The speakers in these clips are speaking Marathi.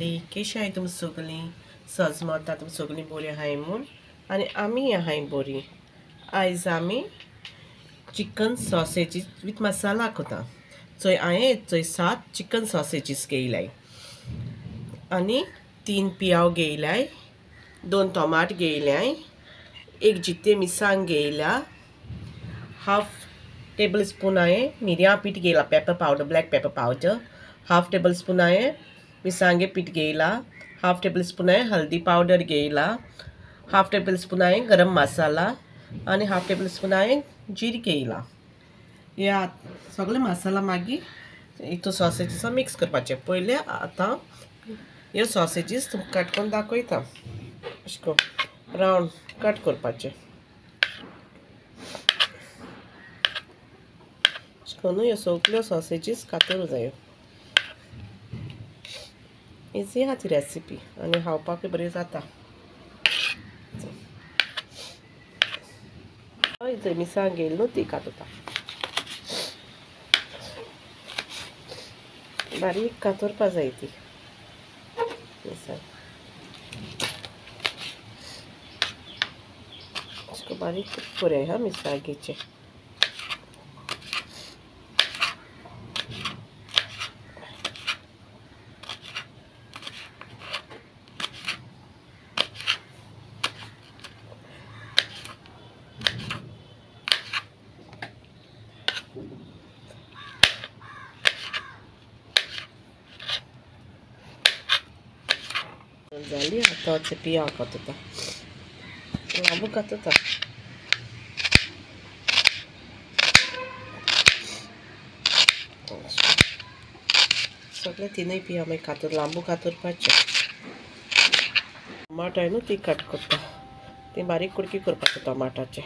मंडळी, कशी आहाय तुमी सगळीं? सजमता तुमी सगळीं बरी आहाय म्हूण आनी आमी आहाय बरी. आयज आमी चिकन सॉसेजीस विथ मसाला करता. चोय हांवें चोय 7 चिकन सॉसेजीस घेयलाय आनी 3 पियाव घेयलाय, 2 टोमाट घेयलाय, 1 जित्ते मिरसांग घेयला, हाफ टेबल स्पून हांवें मिरयां पीठ घेयला, pepper powder, black pepper powder, half table spoon हांवें मिरसांगे पीठ घेयला, हाफ टेबल स्पून हांवें हल्दी पावडर घेयला, हाफ टेबल स्पून हांवें गरम मसाला आनी हाफ टेबल स्पून हांवें जीर घेयला. हे सगळे मसाला मागीर हितून सॉसेजीसा मिक्स करपाचे. पयले आतां ह्यो सॉसेजीस तुमकां कट करून दाखयता. अशें करून रावंड कट करपाचे. अशें करून ह्यो सगल्यो सॉसेजीस कातरूं जायो. इजी आहा ती रेसिपी आनी खावपाकूय बरी जाता. हय जर मिरसांग घेयली न्हू ती कातता. बारीक कातरपा जाय ती मिरसांग. अशें बारीक पुराय हा मिरसांगेचे. जाली आतां पियाव कातता. लांबू कातता. सगळे तिनूय पियाव मागीर कातर लांबू कातरपाचे. टमाट हाय न्हू ती कट करता. ती बारीक कुडकी करपाचे टमाटाचे.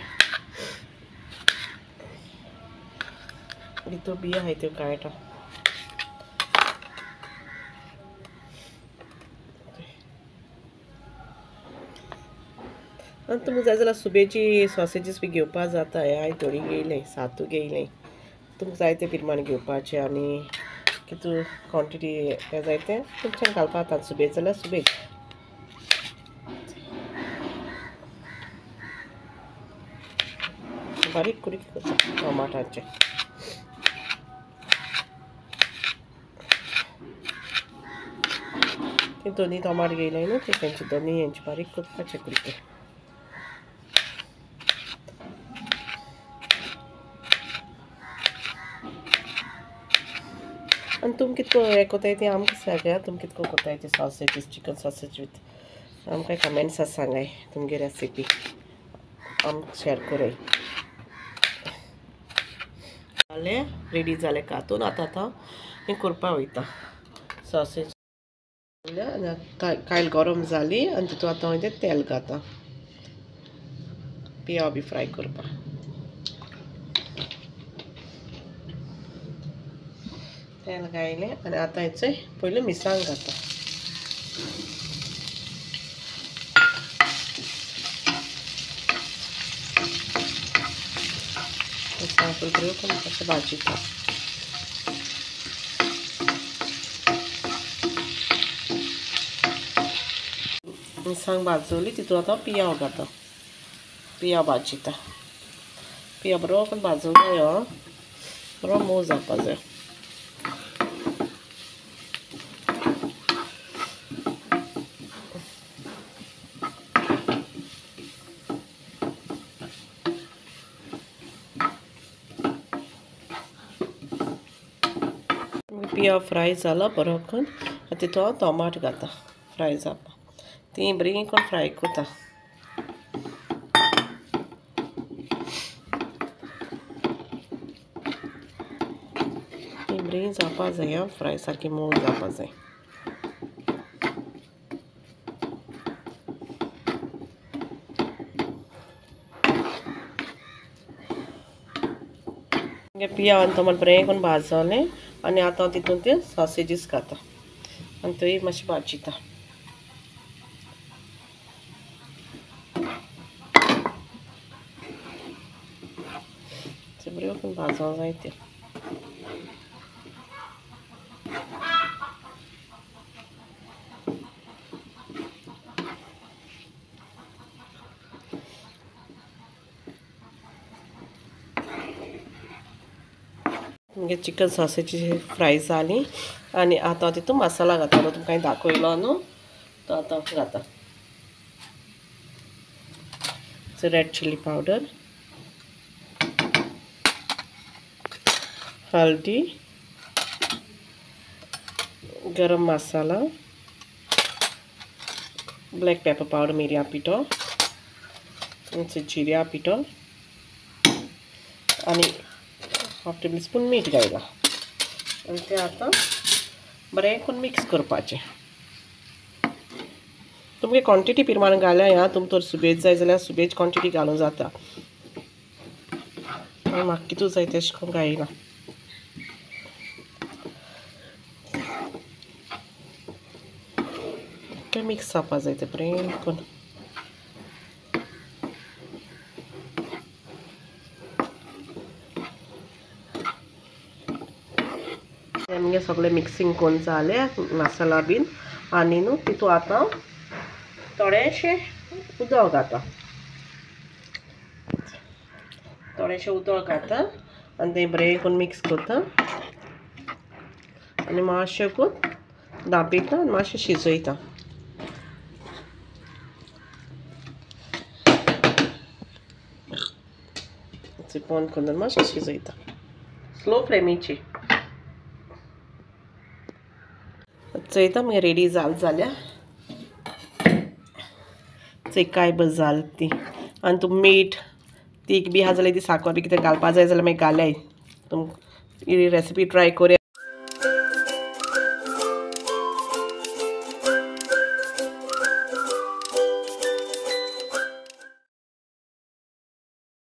भितर बियो आहाय त्यो काडटा. आनी तुमकां जाय जाल्यार सुबेची सॉसेजीस बी घेवपा जाता. हांवें थोडी घेयले, 7 घेयले. तुमकां जाय ते प्रमाण घेवपाचे आनी कितू क्वॉन्टिटी हें जाय तें तुमच्यान घालपा जाता. सुबेज जाल्यार सुबेज. बारीक कुडकी करता टमाटाचे. ते दोनी टमाट घेयले न्हू ते तेंचे दोनी हेंचे बारीक करपाचे कुडके. आनी तुमी कितको हें कोताय तें आमकां सांगाय. तुमी कितको कोताय ते सॉसेजीस चिकन सॉसेज विथ आमकां कमेंट्सां सांगाय तुमगे रेसिपी आमकां शेअर कोराय. जालें रेडी जालें कातून. आतां हें करपा वयता सॉसेज. कायल गरम जाली आनी तितून आतां हांव तें तेल घाता. पियाव बी फ्राय करपा. तेल घायलें आनी आतां हेचो पयलीं मिरसांग घाता. मिरसांग बऱ्यो करून अशें भाजयता. मिरसांग भाजली तितून आतां पियाव घाता. पियाव भाजयता. पियाव बरो करून भाजूंक जायो. बरो मोव जावपा जाय. पियाव फ्राय जाला बरो करून तितून हांव टोमाट घाता फ्राय जावपा. ती बरी करून फ्राय कोता. ती बरी जावपा जाय फ्राय सारकी मोव जावपा जाय. पियाव आनी टोमाट बरें करून भाजलें आनी आतां हांव तितून ते सॉसेजीस घाता आनी थंय मातशें भाजयता. बऱ्यो करून भाजोंक जाय त्यो. म्हणजे चिकन सॉसेजची फ्राय जाली आणि आता तितून मसाला घाता तुमकां हांवें दाखयलो न्हू तो आतां घाता रेड चिली पावडर हल्दी गरम मसाला ब्लॅक पेपर पावडर मिरयां पिठो जिऱ्या पिठो आणि हाफ टेबल स्पून मीठ घायला आणि ते आतां बरें करून मिक्स करपाचें तुमगे क्वॉन्टिटी प्रमाण घाल्या ह्या तुमकां तर सुबेज जाय जाल्यार सुबेज क्वॉन्टिटी घालूं जाता म्हाका कितू जाय तेशें करून घायना मिक्स जावपा जाय तें बरें करून आमगे सगळें मिक्सिंग करून जालें मसाला बीन आनी न्हू तितू आतां थोडेंशें उदक घाता थोडेंशें उदक घाता आनी तें बरें करून मिक्स करता आनी मातशें करून धांपयता आनी मातशें शिजयता बंद करून मातशें शिजयता स्लो फ्लेमीची चयता मगे रेडी जाल्या चेकाय बस जाल ती आनी तुम मीठ तीख बी आहा जाल्यार ती साकर बी कितें घालपा जाय जाल्यार मागीर घाल्याय तुम ही रेसिपी ट्राय करूया